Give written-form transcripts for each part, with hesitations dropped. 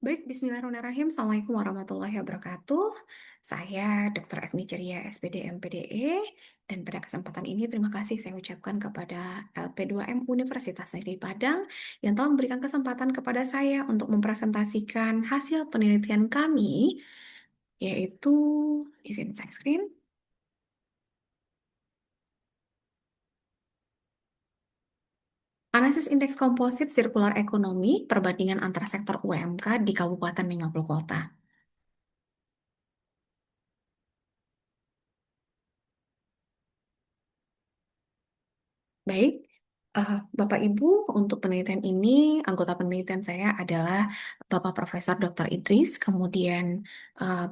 Baik, Bismillahirrahmanirrahim. Assalamualaikum warahmatullahi wabarakatuh. Saya Dr. Evni Ceria, SPD MPDE, dan pada kesempatan ini terima kasih saya ucapkan kepada LP2M Universitas Negeri Padang yang telah memberikan kesempatan kepada saya untuk mempresentasikan hasil penelitian kami, yaitu izin share screen. Analisis indeks komposit sirkular ekonomi perbandingan antara sektor UMK di Kabupaten 50 kota. Baik, Bapak Ibu, untuk penelitian ini, anggota penelitian saya adalah Bapak Profesor Dr. Idris, kemudian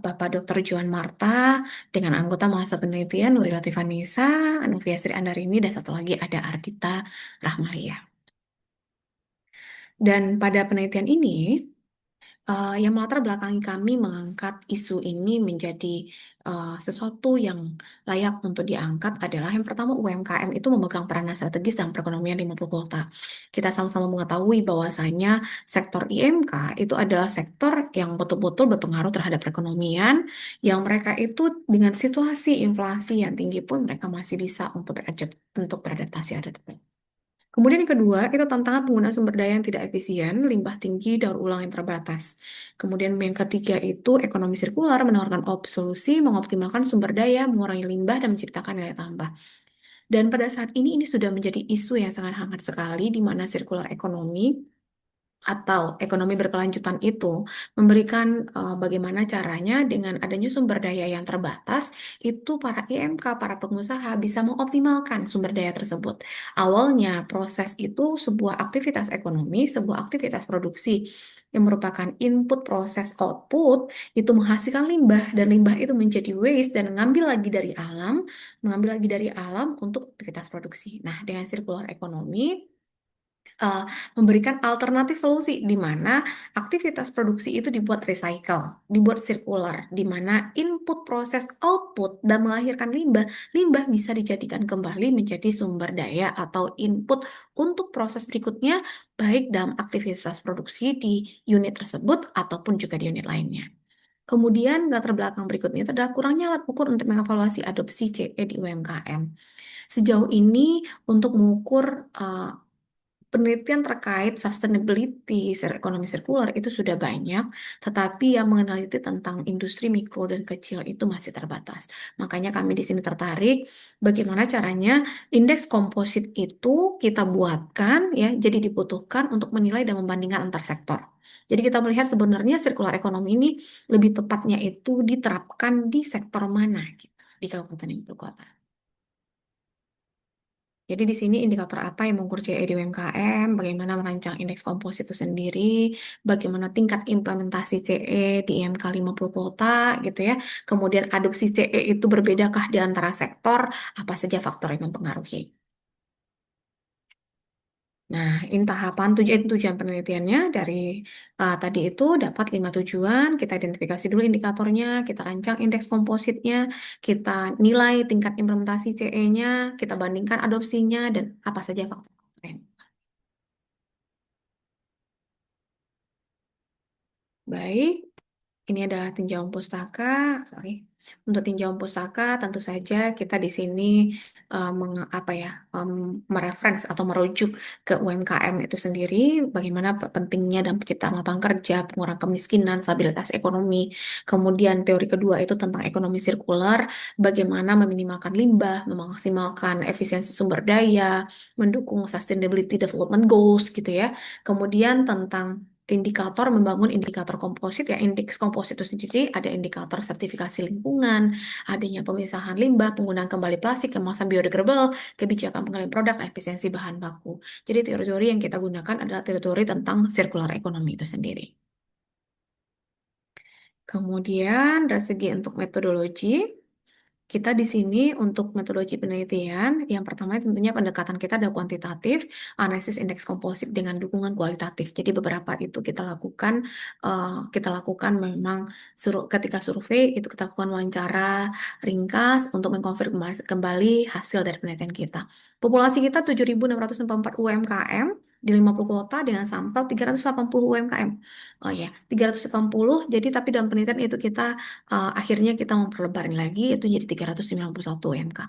Bapak Dr. Juan Marta, dengan anggota mahasiswa penelitian Nuri Latifanisa, Anuvia Sri Andarini, dan satu lagi ada Ardita Rahmalia. Dan pada penelitian ini, yang melatar belakangi kami mengangkat isu ini menjadi sesuatu yang layak untuk diangkat adalah yang pertama UMKM itu memegang peranan strategis dalam perekonomian 50 kota. Kita sama-sama mengetahui bahwasanya sektor IMK itu adalah sektor yang betul-betul berpengaruh terhadap perekonomian yang mereka itu dengan situasi inflasi yang tinggi pun mereka masih bisa untuk beradaptasi. Kemudian yang kedua, itu tantangan penggunaan sumber daya yang tidak efisien, limbah tinggi, daur ulang yang terbatas. Kemudian yang ketiga itu ekonomi sirkular menawarkan solusi mengoptimalkan sumber daya, mengurangi limbah, dan menciptakan nilai tambah. Dan pada saat ini sudah menjadi isu yang sangat hangat sekali di mana sirkular ekonomi atau ekonomi berkelanjutan itu memberikan bagaimana caranya dengan adanya sumber daya yang terbatas, itu para IMK, para pengusaha bisa mengoptimalkan sumber daya tersebut. Awalnya proses itu sebuah aktivitas ekonomi, sebuah aktivitas produksi yang merupakan input proses output itu menghasilkan limbah dan limbah itu menjadi waste dan mengambil lagi dari alam untuk aktivitas produksi. Nah, dengan circular ekonomi uh, memberikan alternatif solusi di mana aktivitas produksi itu dibuat recycle, dibuat sirkular, di mana input proses output dan melahirkan limbah, limbah bisa dijadikan kembali menjadi sumber daya atau input untuk proses berikutnya, baik dalam aktivitas produksi di unit tersebut ataupun juga di unit lainnya. Kemudian latar belakang berikutnya itu adalah kurangnya alat ukur untuk mengevaluasi adopsi CE di UMKM. Sejauh ini untuk mengukur penelitian terkait sustainability ekonomi sirkular itu sudah banyak, tetapi yang meneliti tentang industri mikro dan kecil itu masih terbatas. Makanya kami di sini tertarik bagaimana caranya indeks komposit itu kita buatkan ya, jadi dibutuhkan untuk menilai dan membandingkan antar sektor. Jadi kita melihat sebenarnya sirkular ekonomi ini lebih tepatnya itu diterapkan di sektor mana gitu, di Kabupaten Ibu Kota. Jadi di sini indikator apa yang mengukur CE di UMKM, bagaimana merancang indeks komposit itu sendiri, bagaimana tingkat implementasi CE di IMK 50 kota gitu ya. Kemudian adopsi CE itu berbedakah di antara sektor, apa saja faktor yang mempengaruhi. Nah, ini tujuan penelitiannya dari tadi itu dapat 5 tujuan, kita identifikasi dulu indikatornya, kita rancang indeks kompositnya, kita nilai tingkat implementasi CE-nya, kita bandingkan adopsinya, dan apa saja faktor. Baik, ini ada tinjauan pustaka, sorry. Untuk tinjauan pustaka, tentu saja kita di sini apa ya, mereference atau merujuk ke UMKM itu sendiri, bagaimana pentingnya dan penciptaan lapangan kerja, pengurangan kemiskinan, stabilitas ekonomi. Kemudian teori kedua itu tentang ekonomi sirkular, bagaimana meminimalkan limbah, memaksimalkan efisiensi sumber daya, mendukung sustainability development goals gitu ya. Kemudian tentang membangun indikator komposit ya, indeks komposit itu sendiri ada indikator sertifikasi lingkungan, adanya pemisahan limbah, penggunaan kembali plastik, kemasan biodegradable, kebijakan pengalihan produk, efisiensi bahan baku. Jadi teori-teori yang kita gunakan adalah teori-teori tentang circular economy itu sendiri. Kemudian dari segi untuk metodologi, kita di sini untuk metodologi penelitian, yang pertama tentunya pendekatan kita ada kuantitatif, analisis indeks komposit dengan dukungan kualitatif. Jadi beberapa itu kita lakukan memang ketika survei itu kita lakukan wawancara ringkas untuk mengkonfirmasi kembali hasil dari penelitian kita. Populasi kita 7.644 UMKM. di 50 kota dengan sampel 380 UMKM. Oh ya, 380. Jadi tapi dalam penelitian itu kita akhirnya kita memperlebarnya lagi itu jadi 391 UMK.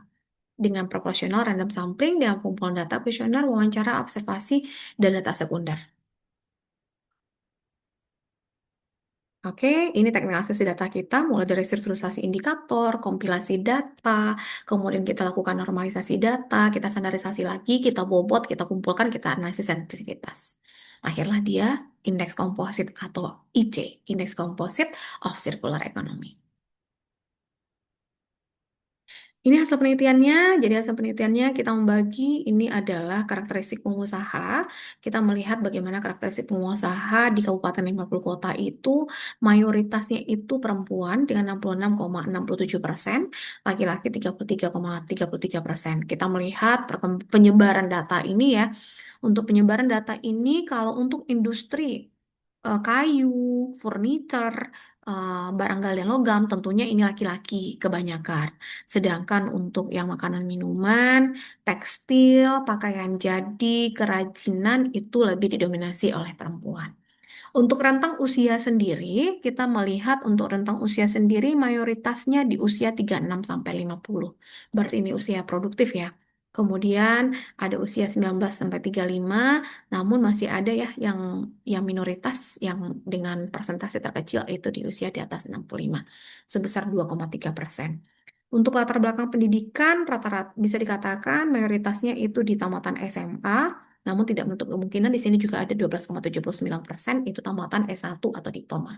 Dengan proporsional random sampling dengan pengumpulan data kuesioner, wawancara, observasi, dan data sekunder. Oke, ini teknik analisis data kita mulai dari strukturisasi indikator, kompilasi data, kemudian kita lakukan normalisasi data, kita standarisasi lagi, kita bobot, kita kumpulkan, kita analisis sensitivitas. Akhirnya dia indeks komposit atau IC, indeks komposit of circular economy. Ini hasil penelitiannya. Jadi hasil penelitiannya kita membagi ini adalah karakteristik pengusaha. Kita melihat bagaimana karakteristik pengusaha di Kabupaten 50 kota itu mayoritasnya itu perempuan dengan 66,67%, laki-laki 33,33%. Kita melihat penyebaran data ini ya. Untuk penyebaran data ini kalau untuk industri kayu, furniture, barang galian logam, tentunya ini laki-laki kebanyakan. Sedangkan untuk yang makanan minuman, tekstil, pakaian jadi, kerajinan itu lebih didominasi oleh perempuan. Untuk rentang usia sendiri, kita melihat untuk rentang usia sendiri mayoritasnya di usia 36 sampai 50. Berarti ini usia produktif ya. Kemudian ada usia 19 sampai 35, namun masih ada ya yang minoritas yang dengan persentase terkecil itu di usia di atas 65 sebesar 2,3%. Untuk latar belakang pendidikan rata-rata bisa dikatakan mayoritasnya itu di tamatan SMA, namun tidak menutup kemungkinan di sini juga ada 12,79% itu tamatan S1 atau diploma.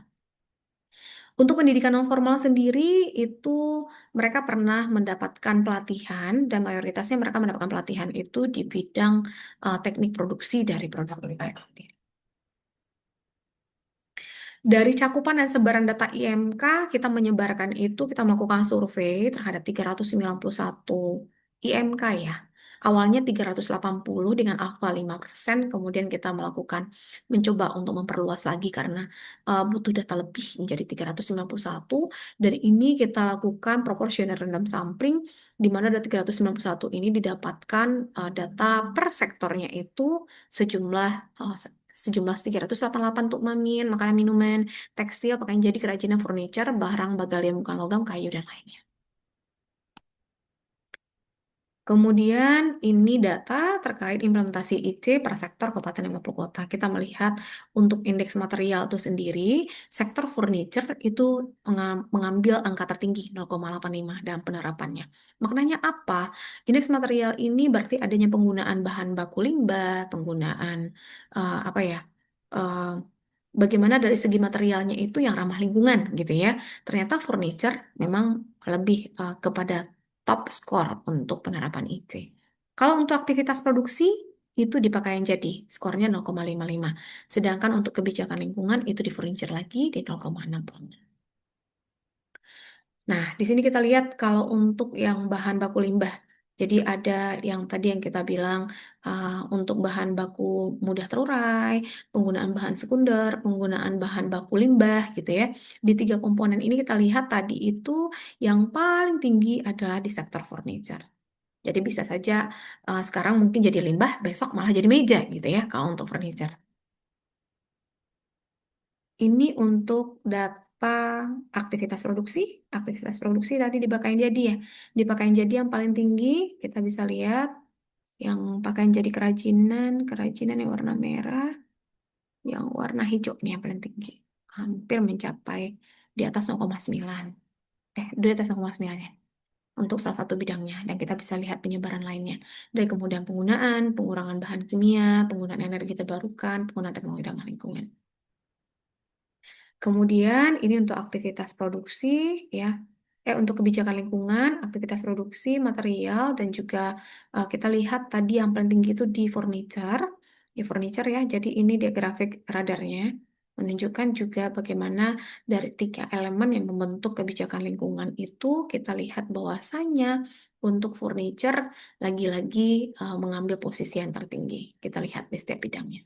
Untuk pendidikan non formal sendiri itu mereka pernah mendapatkan pelatihan dan mayoritasnya mereka mendapatkan pelatihan itu di bidang teknik produksi dari produk mereka itu sendiri. Dari cakupan dan sebaran data IMK, kita menyebarkan itu, kita melakukan survei terhadap 391 IMK ya. Awalnya 380 dengan alfa 5%, kemudian kita mencoba untuk memperluas lagi karena butuh data lebih menjadi 391. Dari ini kita lakukan proportional random sampling, di mana dari 391 ini didapatkan data per sektornya itu sejumlah eh, sejumlah 388 untuk makanan minuman, tekstil, pakaian jadi, kerajinan, furniture, barang bagalian bukan logam, kayu, dan lainnya. Kemudian ini data terkait implementasi IC per sektor Kabupaten 50 kota. Kita melihat untuk indeks material itu sendiri, sektor furniture itu mengambil angka tertinggi 0,85 dalam penerapannya. Maknanya apa? Indeks material ini berarti adanya penggunaan bahan baku limbah, penggunaan apa ya? eh, Bagaimana dari segi materialnya itu yang ramah lingkungan gitu ya. Ternyata furniture memang lebih kepada top score untuk penerapan IC. Kalau untuk aktivitas produksi, itu di pakaian jadi, skornya 0,55. Sedangkan untuk kebijakan lingkungan, itu di furniture lagi di 0,60. Nah, di sini kita lihat kalau untuk yang bahan baku limbah. Jadi ada yang tadi yang kita bilang untuk bahan baku mudah terurai, penggunaan bahan sekunder, penggunaan bahan baku limbah gitu ya. Di tiga komponen ini kita lihat tadi itu yang paling tinggi adalah di sektor furniture. Jadi bisa saja sekarang mungkin jadi limbah, besok malah jadi meja gitu ya kalau untuk furniture. Ini untuk data aktivitas produksi. Aktivitas produksi tadi di pakaian jadi ya. Di pakaian jadi yang paling tinggi kita bisa lihat yang pakaian jadi kerajinan, kerajinan yang warna merah, yang warna hijau nih yang paling tinggi. Hampir mencapai di atas 0,9. Di atas 0,9 ya. Untuk salah satu bidangnya dan kita bisa lihat penyebaran lainnya dari kemudian penggunaan, pengurangan bahan kimia, penggunaan energi terbarukan, penggunaan teknologi ramah lingkungan. Kemudian ini untuk aktivitas produksi ya. Untuk kebijakan lingkungan, aktivitas produksi, material dan juga kita lihat tadi yang paling tinggi itu di furniture. Di furniture ya. Jadi ini dia grafik radarnya menunjukkan juga bagaimana dari tiga elemen yang membentuk kebijakan lingkungan itu kita lihat bahwasannya untuk furniture lagi-lagi mengambil posisi yang tertinggi. Kita lihat di setiap bidangnya.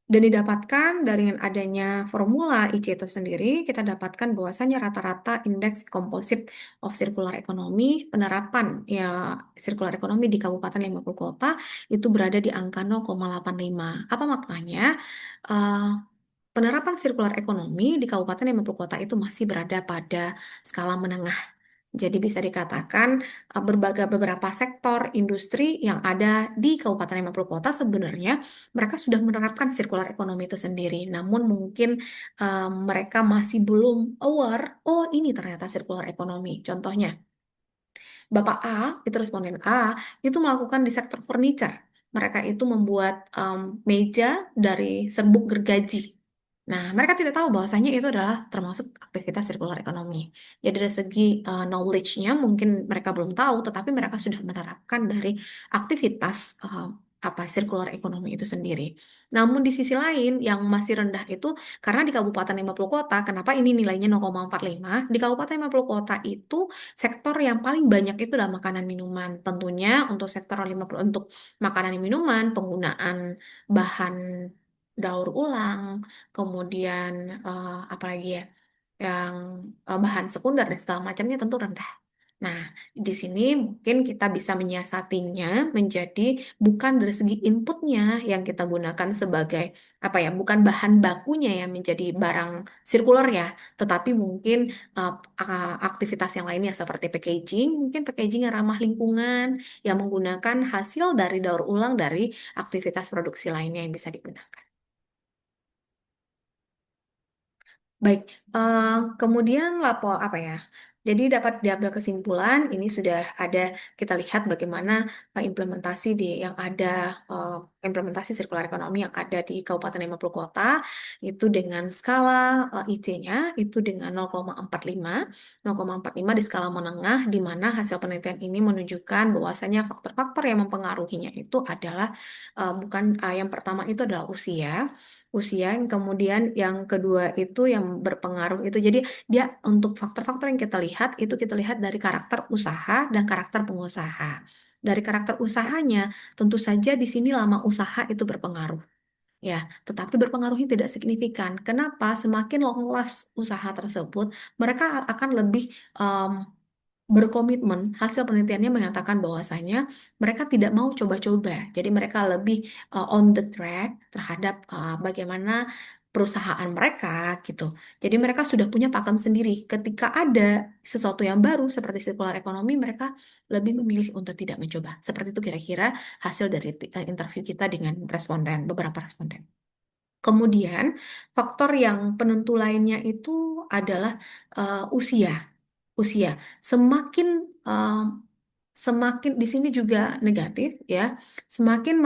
Dan didapatkan dari adanya formula IC itu sendiri, kita dapatkan bahwasannya rata-rata indeks komposit of circular economy, penerapan ya circular economy di Kabupaten 50 kota itu berada di angka 0,85. Apa maknanya? Eh, Penerapan sirkular ekonomi di Kabupaten 50 kota itu masih berada pada skala menengah. Jadi bisa dikatakan berbagai beberapa sektor industri yang ada di Kabupaten 50 kota sebenarnya mereka sudah menerapkan sirkular ekonomi itu sendiri. Namun mungkin mereka masih belum aware, oh ini ternyata sirkular ekonomi. Contohnya, Bapak A, itu responden A, itu melakukan di sektor furniture. Mereka itu membuat meja dari serbuk gergaji. Nah, mereka tidak tahu bahwasanya itu adalah termasuk aktivitas sirkular ekonomi. Jadi dari segi knowledge-nya mungkin mereka belum tahu, tetapi mereka sudah menerapkan dari aktivitas apa sirkular ekonomi itu sendiri. Namun di sisi lain yang masih rendah itu karena di Kabupaten 50 kota, kenapa ini nilainya 0,45? Di Kabupaten 50 kota itu sektor yang paling banyak itu adalah makanan minuman. Tentunya untuk sektor 50 untuk makanan dan minuman penggunaan bahan daur ulang kemudian apalagi ya yang bahan sekunder dan segala macamnya tentu rendah. Nah, di sini mungkin kita bisa menyiasatinya menjadi bukan dari segi inputnya yang kita gunakan sebagai apa ya, bukan bahan bakunya yang menjadi barang sirkular ya, tetapi mungkin aktivitas yang lainnya seperti packaging, mungkin packaging yang ramah lingkungan yang menggunakan hasil dari daur ulang dari aktivitas produksi lainnya yang bisa digunakan. Baik, kemudian lapor apa ya? Jadi dapat diambil kesimpulan ini sudah ada kita lihat bagaimana implementasi di yang ada eh, implementasi sirkular ekonomi yang ada di Kabupaten 50 kota itu dengan skala IC-nya itu dengan 0,45 0,45 di skala menengah di mana hasil penelitian ini menunjukkan bahwasanya faktor-faktor yang mempengaruhinya itu adalah bukan yang pertama itu adalah usia, yang kemudian yang kedua itu yang berpengaruh itu. Jadi dia untuk faktor-faktor yang kita lihat itu kita lihat dari karakter usaha dan karakter pengusaha. Dari karakter usahanya, tentu saja di sini lama usaha itu berpengaruh. Ya, tetapi berpengaruhnya tidak signifikan. Kenapa? Semakin long last usaha tersebut, mereka akan lebih berkomitmen. Hasil penelitiannya mengatakan bahwasanya mereka tidak mau coba-coba. Jadi mereka lebih on the track terhadap bagaimana perusahaan mereka gitu. Jadi mereka sudah punya pakem sendiri. Ketika ada sesuatu yang baru seperti sirkular ekonomi, mereka lebih memilih untuk tidak mencoba. Seperti itu kira-kira hasil dari interview kita dengan responden, beberapa responden. Kemudian, faktor yang penentu lainnya itu adalah usia. Usia. Semakin eh, semakin di sini juga negatif ya. Semakin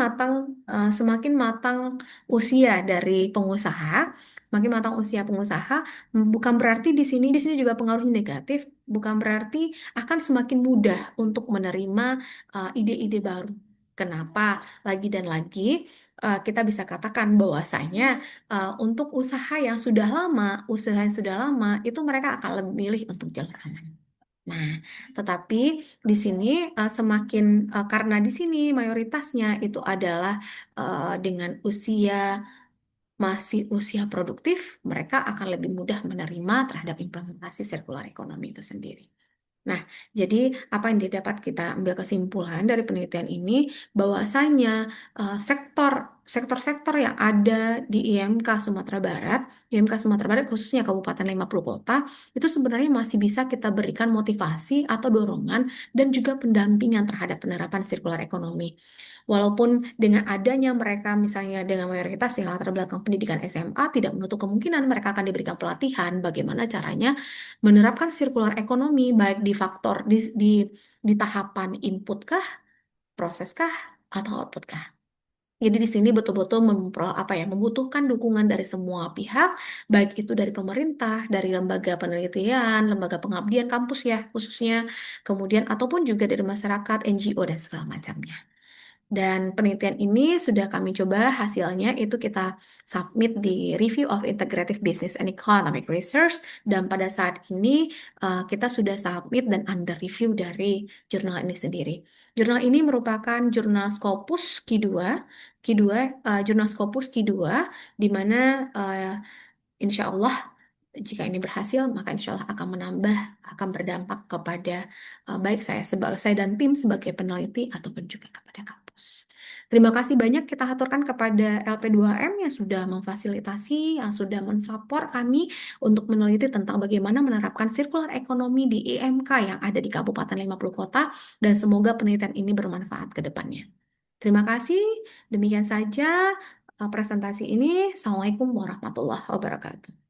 matang usia dari pengusaha, semakin matang usia pengusaha, bukan berarti di sini juga pengaruhnya negatif, bukan berarti akan semakin mudah untuk menerima ide-ide baru. Kenapa? Lagi dan lagi kita bisa katakan bahwasanya untuk usaha yang sudah lama itu mereka akan lebih milih untuk jalur aman. Nah, tetapi di sini karena di sini mayoritasnya itu adalah dengan masih usia produktif, mereka akan lebih mudah menerima terhadap implementasi sirkular ekonomi itu sendiri. Nah, jadi apa yang didapat kita ambil kesimpulan dari penelitian ini bahwasanya sektor-sektor yang ada di IMK Sumatera Barat, IMK Sumatera Barat khususnya Kabupaten 50 Kota, itu sebenarnya masih bisa kita berikan motivasi atau dorongan dan juga pendampingan terhadap penerapan sirkular ekonomi. Walaupun dengan adanya mereka misalnya dengan mayoritas yang latar belakang pendidikan SMA tidak menutup kemungkinan mereka akan diberikan pelatihan bagaimana caranya menerapkan sirkular ekonomi baik di di tahapan input kah, proses kah, atau output kah. Jadi di sini betul-betul membutuhkan dukungan dari semua pihak, baik itu dari pemerintah, dari lembaga penelitian, lembaga pengabdian kampus ya khususnya, kemudian ataupun juga dari masyarakat, NGO dan segala macamnya. Dan penelitian ini sudah kami coba hasilnya itu kita submit di Review of Integrative Business and Economic Research dan pada saat ini kita sudah submit dan under review dari jurnal ini sendiri. Jurnal ini merupakan jurnal Scopus Q2, jurnal Scopus Q2 di mana insya Allah jika ini berhasil, maka insya Allah akan menambah, akan berdampak kepada baik saya sebagai saya dan tim sebagai peneliti ataupun juga kepada kampus. Terima kasih banyak kita aturkan kepada LP2M yang sudah memfasilitasi, yang sudah mensupport kami untuk meneliti tentang bagaimana menerapkan sirkular ekonomi di IMK yang ada di Kabupaten 50 Kota dan semoga penelitian ini bermanfaat ke depannya. Terima kasih. Demikian saja presentasi ini. Assalamualaikum warahmatullahi wabarakatuh.